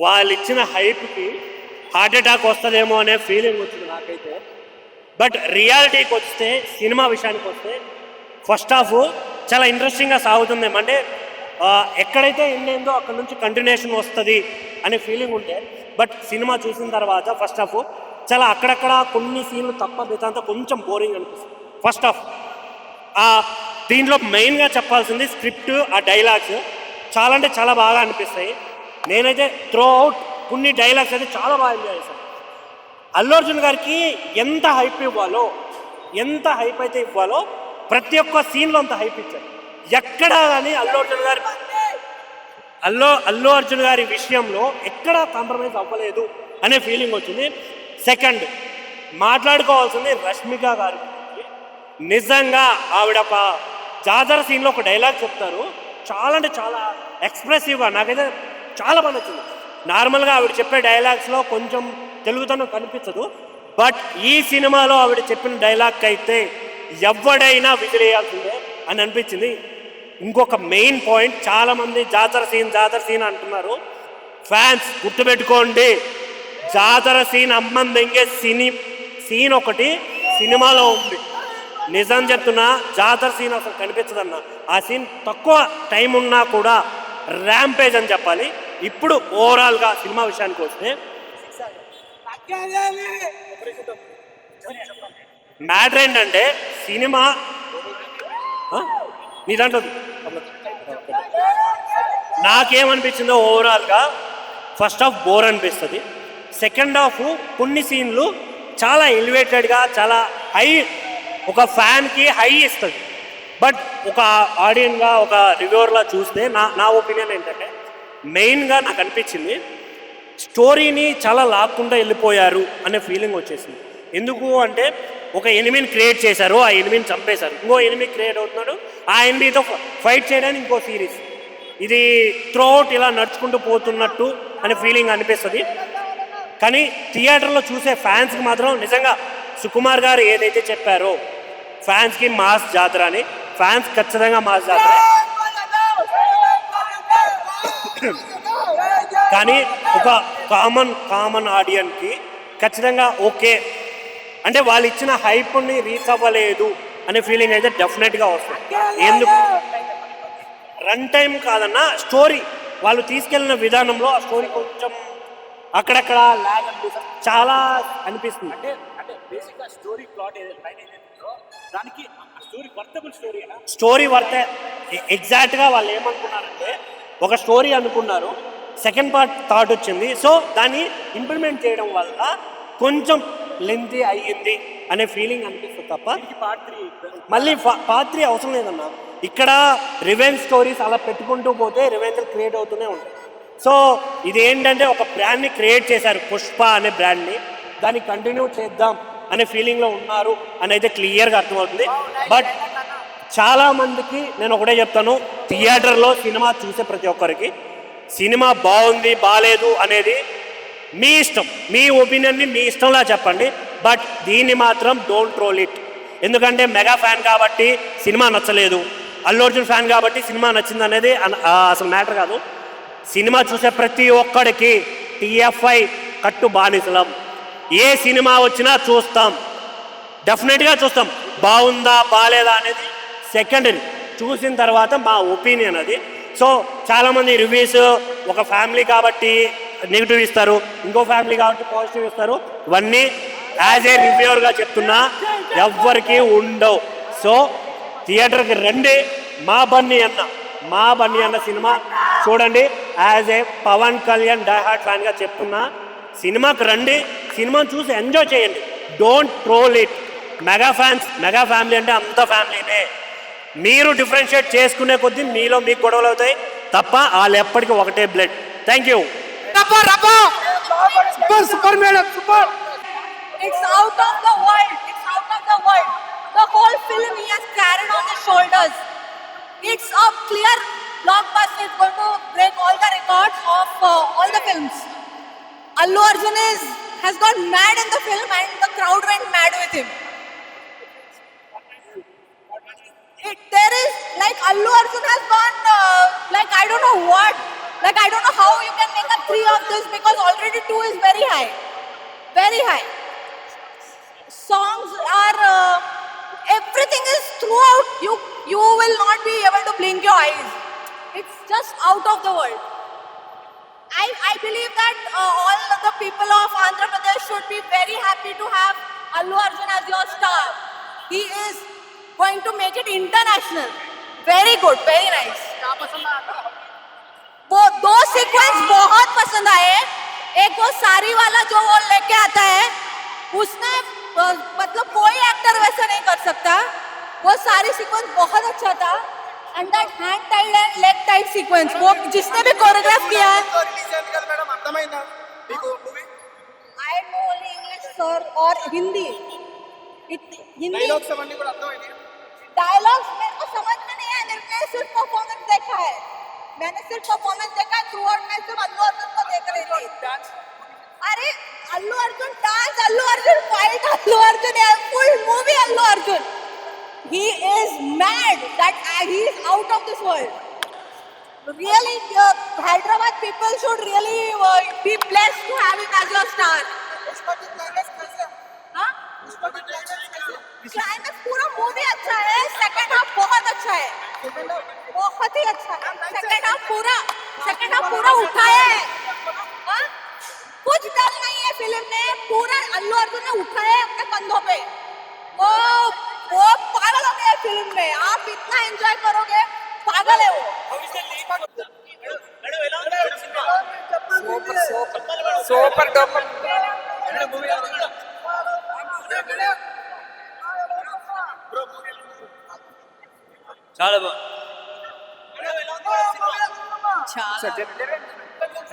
వాళ్ళు ఇచ్చిన హైప్కి heart attack వస్తుందేమో అనే ఫీలింగ్ వచ్చింది నాకైతే. బట్ రియాలిటీకి వస్తే, సినిమా విషయానికి వస్తే ఫస్ట్ హాఫ్ చాలా ఇంట్రెస్టింగ్గా సాగుతుంది. అంటే ఎక్కడైతే ఎండ్ అయిందో అక్కడ నుంచి కంటిన్యూషన్ వస్తుంది అనే ఫీలింగ్ ఉంటే, బట్ సినిమా చూసిన తర్వాత ఫస్ట్ హాఫ్ చాలా అక్కడక్కడ కొన్ని సీన్లు తప్ప మిగతా కొంచెం బోరింగ్ అనిపిస్తుంది ఫస్ట్ హాఫ్. దీంట్లో మెయిన్గా చెప్పాల్సింది స్క్రిప్ట్, ఆ డైలాగ్స్ చాలా అంటే చాలా బాగా అనిపిస్తాయి. నేనైతే త్రూ అవుట్ కొన్ని డైలాగ్స్ అయితే చాలా బాగా ఎంజాయ్ చేశాను. అల్లు అర్జున్ గారికి ఎంత హైప్ ఇవ్వాలో, ఎంత హైప్ అయితే ఇవ్వాలో ప్రతి ఒక్క సీన్లో అంత హైప్ ఇచ్చారు. ఎక్కడా కానీ అల్లు అర్జున్ గారి విషయంలో ఎక్కడా కాంప్రమైజ్ అవ్వలేదు అనే ఫీలింగ్ వచ్చింది. సెకండ్, మాట్లాడుకోవాల్సింది రష్మిక గారి గురించి. నిజంగా ఆవిడ ఒక జాతర సీన్లో ఒక డైలాగ్ చెప్తారు, చాలా అంటే చాలా ఎక్స్ప్రెసివ్గా, నాకైతే చాలా బాగా నచ్చింది. నార్మల్గా ఆవిడ చెప్పే డైలాగ్స్లో కొంచెం తెలుగుతనం కనిపించదు, బట్ ఈ సినిమాలో ఆవిడ చెప్పిన డైలాగ్ అయితే ఎవడైనా విజిలేయాల్సిందే అని అనిపించింది. ఇంకొక మెయిన్ పాయింట్, చాలామంది జాతర సీన్ అంటున్నారు. ఫ్యాన్స్ గుర్తుపెట్టుకోండి, జాతర సీన్ అమ్మం దెంగే సీన్ ఒకటి సినిమాలో ఉంది. నిజం చెప్తున్నా, జాతర సీన్ అసలు కనిపించదన్న. ఆ సీన్ తక్కువ టైం ఉన్నా కూడా ర్యాంపేజ్ అని చెప్పాలి. ఇప్పుడు ఓవరాల్గా సినిమా విషయానికి వస్తే మ్యాటర్ ఏంటంటే, సినిమా నీ దాంట్లో నాకేమనిపించిందో ఓవరాల్గా ఫస్ట్ హాఫ్ బోర్ అనిపిస్తుంది. సెకండ్ హాఫ్ కొన్ని సీన్లు చాలా ఎలివేటెడ్గా, చాలా హై, ఒక ఫ్యాన్కి హై ఇస్తుంది. బట్ ఒక ఆడియన్గా, ఒక రివ్యూవర్లా చూస్తే నా ఒపీనియన్ ఏంటంటే, మెయిన్గా నాకు అనిపించింది స్టోరీని చాలా లాక్కుండా వెళ్ళిపోయారు అనే ఫీలింగ్ వచ్చేసింది. ఎందుకు అంటే, ఒక ఎనిమిని క్రియేట్ చేశారు, ఆ ఎనిమిని చంపేశారు, ఇంకో ఎనిమి క్రియేట్ అవుతున్నాడు, ఆ ఎనిమితో ఫైట్ చేయడానికి ఇంకో సిరీస్. ఇది త్రూఅవుట్ ఇలా నడుచుకుంటూ పోతున్నట్టు అనే ఫీలింగ్ అనిపిస్తుంది. కానీ థియేటర్లో చూసే ఫ్యాన్స్కి మాత్రం నిజంగా సుకుమార్ గారు ఏదైతే చెప్పారో, ఫ్యాన్స్కి మాస్ జాతర అని, ఫ్యాన్స్ ఖచ్చితంగా మాస్ జాతర. కానీ ఒక కామన్ ఆడియన్కి ఖచ్చితంగా ఓకే అంటే, వాళ్ళు ఇచ్చిన హైప్ని రీచ్ అవ్వలేదు అనే ఫీలింగ్ అయితే డెఫినెట్గా వస్తుంది. ఎందుకు రన్ టైం కాదన్నా, స్టోరీ వాళ్ళు తీసుకెళ్ళిన విధానంలో ఆ స్టోరీ కొంచెం అక్కడక్కడ ల్యాగ్ అనిపిస్తుంది, చాలా అనిపిస్తుంది. అంటే బేసిక్గా స్టోరీ ప్లాట్ దానికి స్టోరీ వర్తే. ఎగ్జాక్ట్గా వాళ్ళు ఏమనుకున్నారంటే, ఒక స్టోరీ అనుకున్నారు, సెకండ్ పార్ట్ థాట్ వచ్చింది, సో దాన్ని ఇంప్లిమెంట్ చేయడం వల్ల కొంచెం లెంతీ అయ్యింది అనే ఫీలింగ్ అనిపిస్తుంది తప్ప మళ్ళీ పార్ట్ 3 అవసరం లేదన్నా. ఇక్కడ రివెంజ్ స్టోరీస్ అలా పెట్టుకుంటూ పోతే రివెంజ్ క్రియేట్ అవుతూనే ఉంటాయి. సో ఇది ఏంటంటే, ఒక బ్రాండ్ని క్రియేట్ చేశారు, పుష్ప అనే బ్రాండ్ని, దాన్ని కంటిన్యూ చేద్దాం అనే ఫీలింగ్లో ఉన్నారు అని అయితే క్లియర్గా అర్థమవుతుంది. బట్ చాలామందికి నేను ఒకటే చెప్తాను, థియేటర్లో సినిమా చూసే ప్రతి ఒక్కరికి సినిమా బాగుంది బాగాలేదు అనేది మీ ఇష్టం, మీ ఒపీనియన్ని మీ ఇష్టంలా చెప్పండి. బట్ దీన్ని మాత్రం డోంట్ ట్రోల్ ఇట్. ఎందుకంటే మెగా ఫ్యాన్ కాబట్టి సినిమా నచ్చలేదు, అల్లు అర్జున్ ఫ్యాన్ కాబట్టి సినిమా నచ్చింది అనేది అసలు మ్యాటర్ కాదు. సినిమా చూసే ప్రతి ఒక్కడికి టీఎఫ్ఐ కట్టు బానిసలం. ఏ సినిమా వచ్చినా చూస్తాం, డెఫినెట్గా చూస్తాం. బాగుందా బాగాలేదా అనేది సెకండరీ, చూసిన తర్వాత మా ఒపీనియన్ అది. సో చాలామంది రివ్యూస్ ఒక ఫ్యామిలీ కాబట్టి నెగిటివ్ ఇస్తారు, ఇంకో ఫ్యామిలీ కాబట్టి పాజిటివ్ ఇస్తారు. ఇవన్నీ యాజ్ ఏ రివ్యూవర్గా చెప్తున్నా, ఎవ్వరికి ఉండవు. సో థియేటర్కి రండి, మా బన్నీ అన్న సినిమా చూడండి. As a Pawan Kalyan diehard ఫ్యాన్గా చెప్తున్నా, సినిమాకి రండి, సినిమాని చూసి ఎంజాయ్ చేయండి, don't troll it. Mega family అంటే అంత ఫ్యామిలీనే. మీరు డిఫరెన్షియేట్ చేసుకునే కొద్దీ మీలో మీకు గొడవలు అవుతాయి తప్ప వాళ్ళు ఎప్పటికీ ఒకటే blood. Thank you. It's out of the world. The whole film he has carried on his shoulders. It's a clear blockbuster. It's going to break all the records of all the films. Allu Arjun has gone mad in the film and the crowd went mad with him. There is Allu Arjun has gone I don't know what. I don't know how you can make a 3 of this because already 2 is very high. Very high. Songs are everything is throughout. You will not be able to blink your eyes. It's just out of the world. I believe that all the people of Andhra Pradesh should be very happy to have Allu Arjun as your star. He is going to make it international. Very good, very nice. वो दो sequence बहुत पसंद आए. एक वो सारी वाला जो वो लेके आता है, उसने मतलब कोई एक्टर वैसा नहीं कर सकता. वो सारी सीक्वेंस बहुत अच्छा था. And that hand tied and leg tied sequence, वो जिसने भी कोरियोग्राफ किया है. I know only English sir और हिंदी. हिंदी डायलॉग्स मेरे को समझ में नहीं आया. मैंने सिर्फ परफॉर्मेंस देखा है. मैंने सिर्फ परफॉर्मेंस देखा. थ्रू आउट मैं सिर्फ अल्लू अर्जुन को देख रही थी. अरे Allu Arjun dance, Allu Arjun fight, Allu Arjun full movie Allu Arjun. He is mad. That he is out of this world. Really, Hyderabad people should really be blessed to have him as your star. हाँ? क्लाइमेक्स पूरा मूवी अच्छा है. सेकंड हाफ बहुत अच्छा है. बहुत ही अच्छा है. सेकंड हाफ पूरा उठाया है. हाँ? कुछ डर नहीं है फिल्म में. पूरा अल्लू अर्जुन ने उठाया है अपने कंधों पे. वो पागल हो गया फिल्म में. आप इतना एंजॉय करोगे. पागल है वो. సూపర్ డూపర్ చాలా బాగుంది.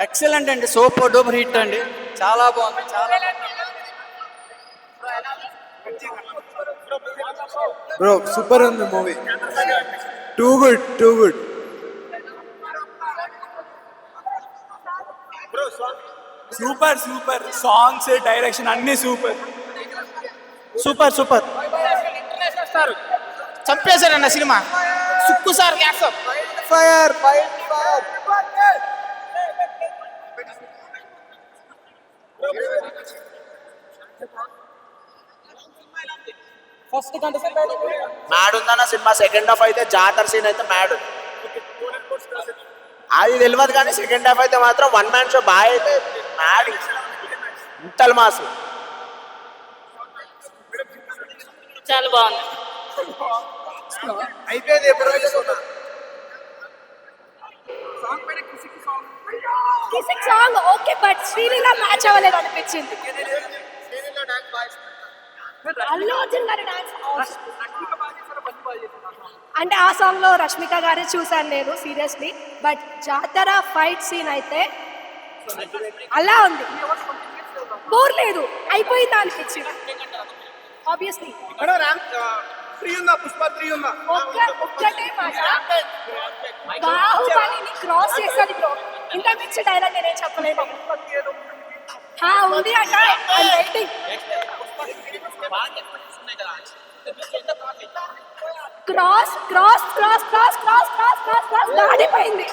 ఎక్సలెంట్ అండి. సూపర్ డూపర్ హిట్ అండి. చాలా బాగుంది. చాలా బ్రో సూపర్ ఉంది movie. Too good. Super songs, direction అన్ని సూపర్. చంపేశారన్న cinema. Sukku sir gap fire mad ఉందన్న సినిమా. సెకండ్ హాఫ్ అయితే జాతర సీన్ అయితే మ్యాడ్. అది తెలియదు కానీ సెకండ్ హాఫ్ అయితే మాత్రం వన్ మ్యాన్ షో బాగా అయితే మ్యాడ్. ఇంతల్ మాసు చాలా బాగుంది. అయిపోయింది. ఎప్పుడు Kissik song okay, but Sreeleela match అవ్వలేదు అనిపించింది. అల్లు అర్జున్ గారి డాన్స్ అంటే ఆ సాంగ్ లో రష్మిక గారి చూసాను నేను సీరియస్లీ. బట్ జాతర ఫైట్ సీన్ అయితే అలా ఉంది. బోర్ లేదు, అయిపోయిందా అనిపించింది. ఆబ్వియస్లీ ఒక్కటే మాట, బాహుబలిని క్రాస్ చేస్తుంది బ్రో. ఇంకా మించి డైలాగ్ నేనేం చెప్పలేదు. ఉంది అంట. క్రాస్ దాడిపోయింది.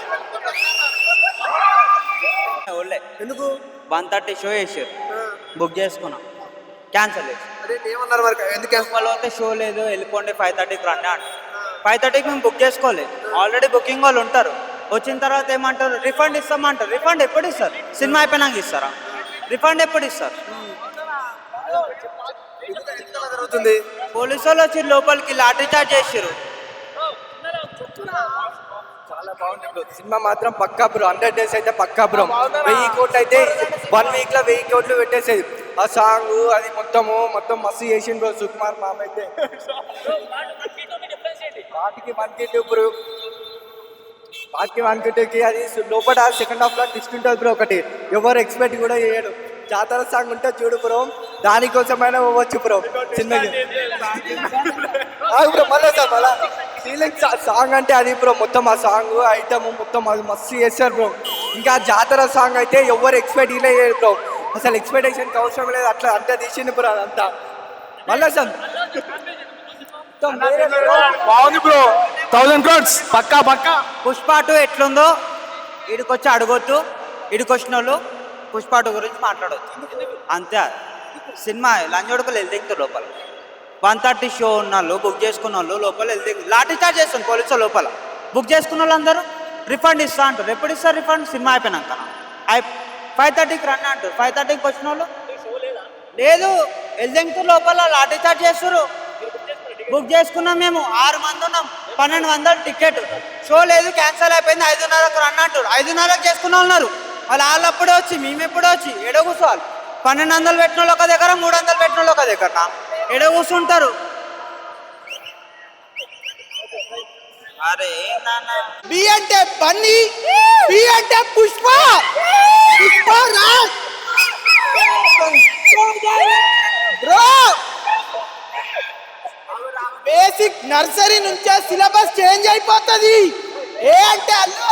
ఎందుకు 1:30 షో వేసారు, బుక్ చేసుకున్నాం, క్యాన్సల్ చేసి. అదే ఏమన్నారు మరి? ఎందుకు వాళ్ళు అయితే షో లేదు, వెళ్ళిపోండి 5:30కి రండి అంట. 5:30కి మేము బుక్ చేసుకోలేదు. ఆల్రెడీ బుకింగ్ వాళ్ళు ఉంటారు. వచ్చిన తర్వాత ఏమంటారు, రిఫండ్ ఇస్తామంటారు. రిఫండ్ ఎప్పుడు ఇస్తారు? సినిమా అయిపోయినాక ఇస్తారా? రిఫండ్ ఎప్పుడు ఇస్తారు? జరుగుతుంది? పోలీసు వాళ్ళు వచ్చి లోపలికి లాఠీ చార్జ్ చేసారు. చాలా బాగుంది బ్రో. సినిమా మాత్రం పక్కా బ్రో. 100 days అయితే పక్కా బ్రో. 1000 కోట్లు అయితే 1 week లో 1000 కోట్లు పెట్టేసేది. ఆ సాంగ్ అది మొత్తం మస్తు చేసింది బ్రో సుకుమార్ మామ అయితే. వాటికి 1 బ్రో. వాటికి 1 అది లోపల సెకండ్ హాఫ్ లో ట్విస్ట్ ఉంటుంది బ్రో. ఒకటి ఎవరు ఎక్స్పెక్ట్ కూడా చేయడు. జాతర సాంగ్ ఉంటే చూడు బ్రో, దానికోసమైనా పోవచ్చు బ్రో సినిమాకి. బ్రో మళ్ళీ ఫీలింగ్ సాంగ్ అంటే అది బ్రో. మొత్తం ఆ సాంగ్ ఐటమ్ మొత్తం అది మస్తు చేస్తారు బ్రో. ఇంకా జాతర సాంగ్ అయితే ఎవరు ఎక్స్పెక్ట్ చేయలేదు బ్రో. అసలు ఎక్స్పెక్టేషన్కి అవసరం లేదు. అట్లా అంతా తీసింది బ్రో అదంతా. మళ్ళీ సార్ బాగుంది బ్రో. 1000 crores పక్కా. పుష్ప 2 ఎట్లుందో ఇడికొచ్చి అడగొద్దు. ఇడికొచ్చిన వాళ్ళు పుష్ప 2 గురించి మాట్లాడవచ్చు అంతే. సినిమా లంజోడుకులు వెళ్తే లోపల 1:30 షో ఉన్న వాళ్ళు బుక్ చేసుకున్న వాళ్ళు లోపల వెళ్తే లాఠీ చార్జ్ చేస్తుంది పోలీసులు లోపల. బుక్ చేసుకున్న వాళ్ళందరూ రిఫండ్ ఇస్తా అంటారు. ఎప్పుడు ఇస్తారు రిఫండ్? సినిమా అయిపోయినాక. 5:30కి రండి అంటారు. 5:30కి వచ్చిన వాళ్ళు లేదు ఎల్జంగ్తూర్ లోపల లాఠీ చార్జ్ చేస్తారు. బుక్ చేసుకున్నాం మేము 6 మంది ఉన్నాం, 1200 టికెట్. షో లేదు, క్యాన్సిల్ అయిపోయింది, 5:30కు రన్ అంటారు. 5:30కి చేసుకున్న ఉన్నారు వాళ్ళు అప్పుడే వచ్చి మేము ఎప్పుడో వచ్చి ఎడో కూర్చోవాలి. 1200 పెట్టిన వాళ్ళు ఒక దగ్గర, 300 పెట్టిన వాళ్ళు ఒక దగ్గర ఎడో కూర్చుంటారు. అరే బి అంటే బన్నీ, బి అంటే Pushpa, Pushpa Raj bro. Basic nursery నుంచే సిలబస్ చేంజ్ అయిపోతుంది. ఏ అంటే అల్లు